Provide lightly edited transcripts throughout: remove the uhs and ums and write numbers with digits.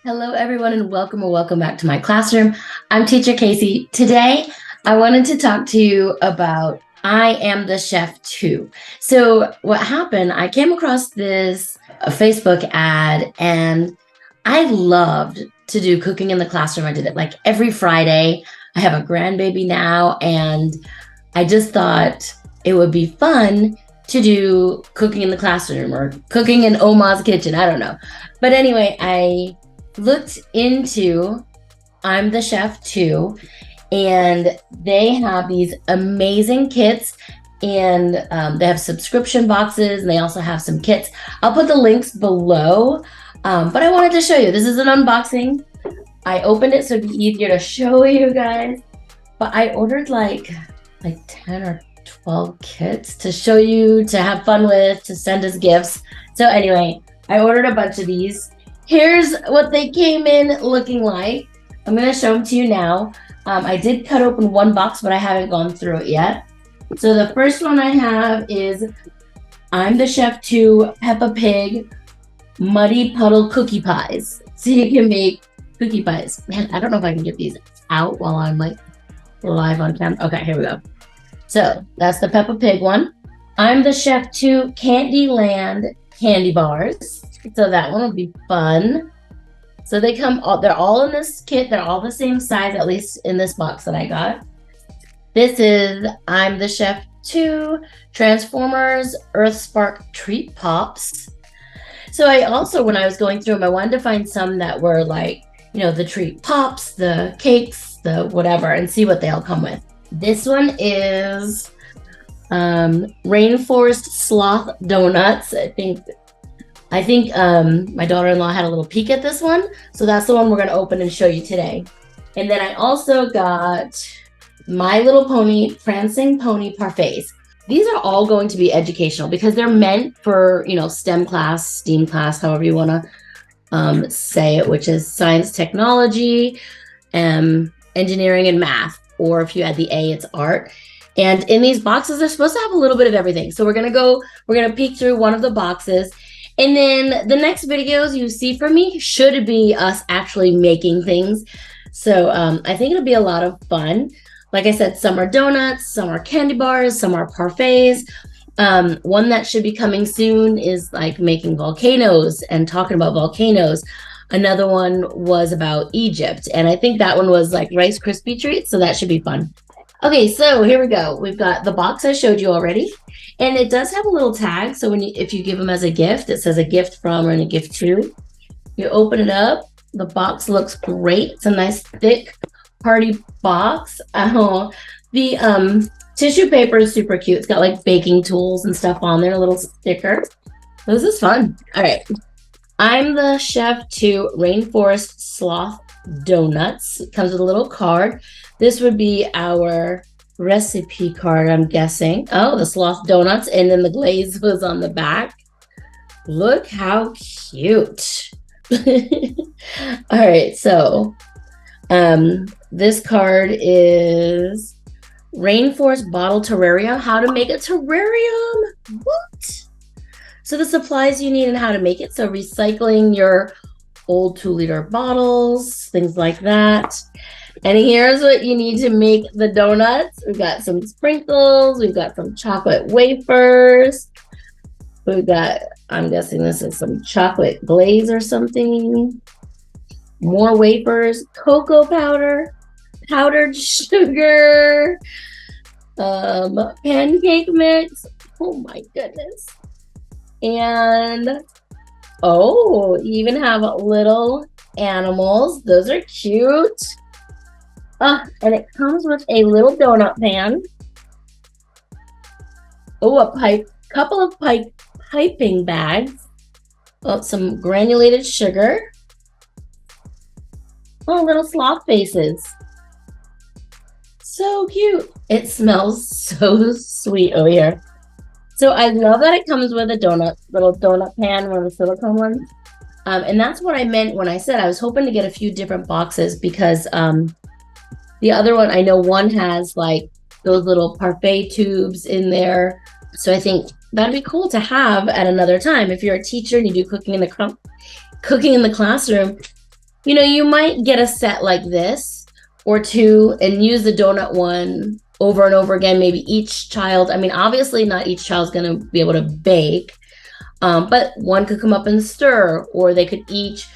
Hello, everyone, and welcome back to my classroom. I'm Teacher Kasie. Today, I wanted to talk to you about I Am the Chef Too. So what happened, I came across this Facebook ad, and I loved to do cooking in the classroom. I did it like every Friday. I have a grandbaby now, and I just thought it would be fun to do cooking in the classroom or cooking in Oma's kitchen. I don't know. But anyway, I looked into I'm the Chef Too, and they have these amazing kits, and they have subscription boxes, and they also have some kits. I'll put the links below, but I wanted to show you. This is an unboxing. I opened it so it'd be easier to show you guys, but I ordered like 10 or 12 kits to show you, to have fun with, to send as gifts. So anyway, I ordered a bunch of these. Here's what they came in looking like. I'm going to show them to you now. I did cut open one box, but I haven't gone through it yet. So the first one I have is I'm the Chef Too Peppa Pig Muddy Puddle Cookie Pies. So you can make cookie pies. Man, I don't know if I can get these out while I'm like live on camera. Okay, here we go. So that's the Peppa Pig one. I'm the Chef Too Candyland Candy Bars. So that one will be fun. So they come all, they're all in this kit. They're all the same size, at least in this box that I got. This is I'm the Chef Too Transformers Earth Spark Treat Pops. So I also, when I was going through them, I wanted to find some that were like, you know, the treat pops, the cakes, the whatever, and see what they all come with. This one is Rainforest Sloth Donuts. I think my daughter-in-law had a little peek at this one. So that's the one we're going to open and show you today. And then I also got My Little Pony Prancing Pony Parfaits. These are all going to be educational because they're meant for, you know, STEM class, STEAM class, however you want to say it, which is science, technology, engineering, and math. Or if you add the A, it's art. And in these boxes, they're supposed to have a little bit of everything. So we're going to peek through one of the boxes. And then the next videos you see from me should be us actually making things. So I think it'll be a lot of fun. Like I said, some are donuts, some are candy bars, some are parfaits. One that should be coming soon is like making volcanoes and talking about volcanoes. Another one was about Egypt. And I think that one was like Rice Krispie treats. So that should be fun. Okay, so here we go. We've got the box I showed you already. And it does have a little tag. So if you give them as a gift, it says a gift from and a gift to. You open it up. The box looks great. It's a nice thick party box. The tissue paper is super cute. It's got like baking tools and stuff on there, a little sticker. This is fun. All right. I'm the Chef Too Rainforest Sloth Donuts. It comes with a little card. This would be our recipe card, I'm guessing. Oh, the sloth donuts, and then the glaze was on the back. Look how cute. All right, so this card is Rainforest Bottle Terrarium. How to make a terrarium. What? So the supplies you need and how to make it. So recycling your old 2-liter bottles, things like that. And here's what you need to make the donuts. We've got some sprinkles. We've got some chocolate wafers. We've got, I'm guessing this is some chocolate glaze or something. More wafers, cocoa powder, powdered sugar, pancake mix. Oh my goodness. And oh, you even have little animals. Those are cute. And it comes with a little donut pan. Oh, a couple of piping bags. Oh, some granulated sugar. Oh, little sloth faces. So cute. It smells so sweet over here. So I love that it comes with a little donut pan, one of the silicone ones. And that's what I meant when I said I was hoping to get a few different boxes because the other one, I know one has like those little parfait tubes in there. So I think that'd be cool to have at another time. If you're a teacher and you do cooking in the classroom, You might get a set like this or two and use the donut one over and over again. Maybe each child, I mean, obviously not each child's going to be able to bake, but one could come up and stir, or they could each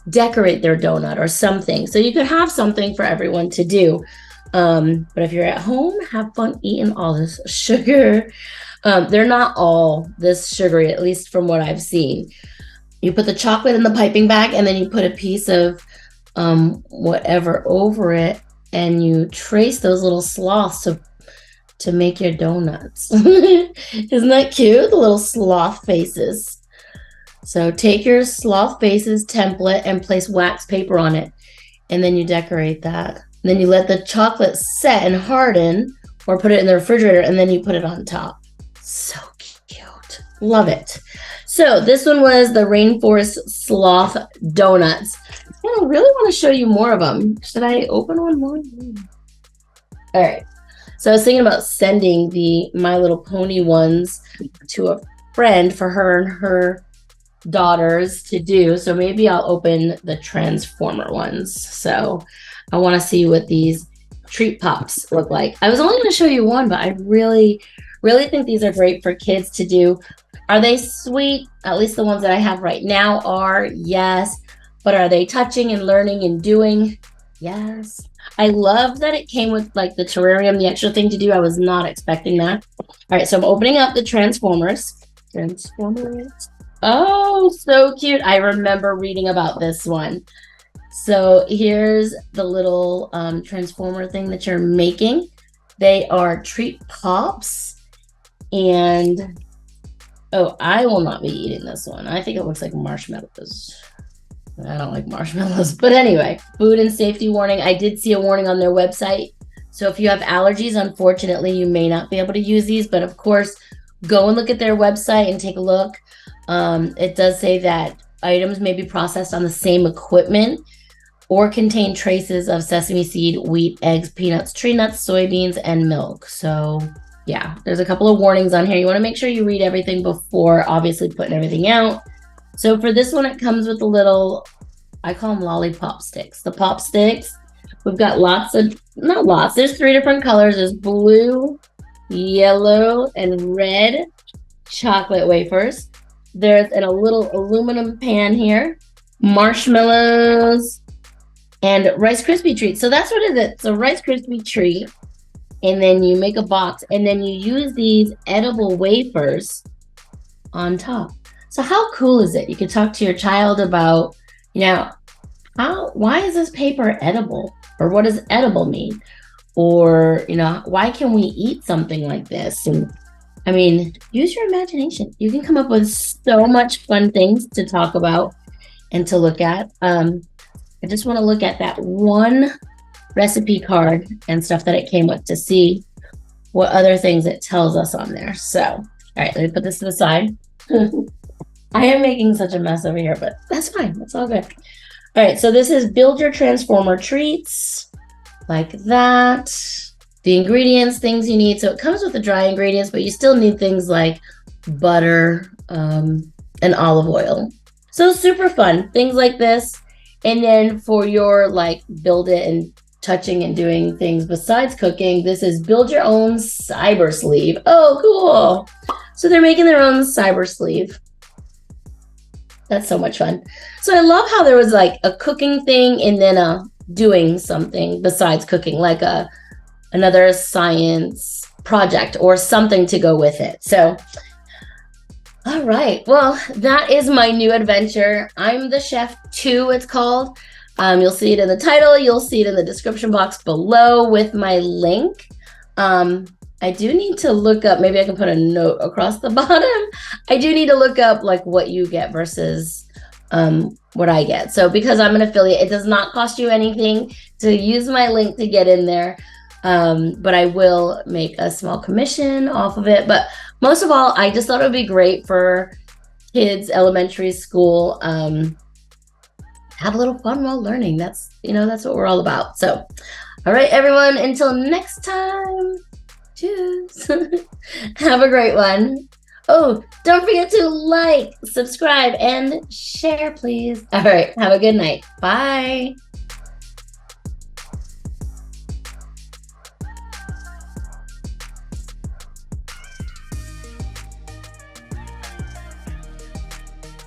decorate their donut or something. So you could have something for everyone to do. But if you're at home, have fun eating all this sugar. They're not all this sugary, at least from what I've seen. You put the chocolate in the piping bag, and then you put a piece of whatever over it, and you trace those little sloths to make your donuts. Isn't that cute? The little sloth faces. So take your sloth faces template and place wax paper on it, and then you decorate that. And then you let the chocolate set and harden, or put it in the refrigerator, and then you put it on top. So cute. Love it. So this one was the Rainforest Sloth Donuts. I really want to show you more of them. Should I open one more? All right. So I was thinking about sending the My Little Pony ones to a friend for her and her daughters to do. So maybe I'll open the Transformer ones. So I want to see what these treat pops look like. I was only going to show you one, but I really think these are great for kids to do. Are they sweet? At least the ones that I have right now are, yes. But are they touching and learning and doing? Yes. I love that it came with like the terrarium, the extra thing to do. I was not expecting that. All right, so I'm opening up the Transformers. Oh, so cute. I remember reading about this one. So here's the little Transformer thing that you're making. They are treat pops. And, oh, I will not be eating this one. I think it looks like marshmallows. I don't like marshmallows. But anyway, food and safety warning. I did see a warning on their website. So if you have allergies, unfortunately, you may not be able to use these. But of course, go and look at their website and take a look. It does say that items may be processed on the same equipment or contain traces of sesame seed, wheat, eggs, peanuts, tree nuts, soybeans, and milk. So yeah, there's a couple of warnings on here. You want to make sure you read everything before obviously putting everything out. So for this one, it comes with a little, I call them lollipop sticks. The pop sticks, we've got not lots, there's 3 different colors. There's blue, yellow, and red chocolate wafers. There's a little aluminum pan here, marshmallows, and Rice Krispie treats. So that's what it is. It's a Rice Krispie treat. And then you make a box, and then you use these edible wafers on top. So how cool is it? You can talk to your child about, why is this paper edible? Or what does edible mean? Or, why can we eat something like this? And I mean, use your imagination. You can come up with so much fun things to talk about and to look at. I just want to look at that one recipe card and stuff that it came with to see what other things it tells us on there. So, all right, let me put this to the side. I am making such a mess over here, but that's fine. That's all good. All right, so this is Build Your Transformer Treats, like that. The ingredients, things you need. So it comes with the dry ingredients, but you still need things like butter and olive oil. So super fun, things like this. And then for your build it and touching and doing things besides cooking, this is Build Your Own Cyber Sleeve. Oh, cool. So they're making their own cyber sleeve. That's so much fun. So I love how there was a cooking thing and then a doing something besides cooking, like another science project or something to go with it. So, all right. Well, that is my new adventure. I'm the Chef 2, it's called. You'll see it in the title. You'll see it in the description box below with my link. I do need to look up, maybe I can put a note across the bottom. I do need to look up what you get versus what I get. So because I'm an affiliate, it does not cost you anything to use my link to get in there. But I will make a small commission off of it. But most of all, I just thought it would be great for kids, elementary school, have a little fun while learning. That's what we're all about. So, all right, everyone, until next time, cheers. Have a great one. Oh, don't forget to like, subscribe, and share, please. All right. Have a good night. Bye.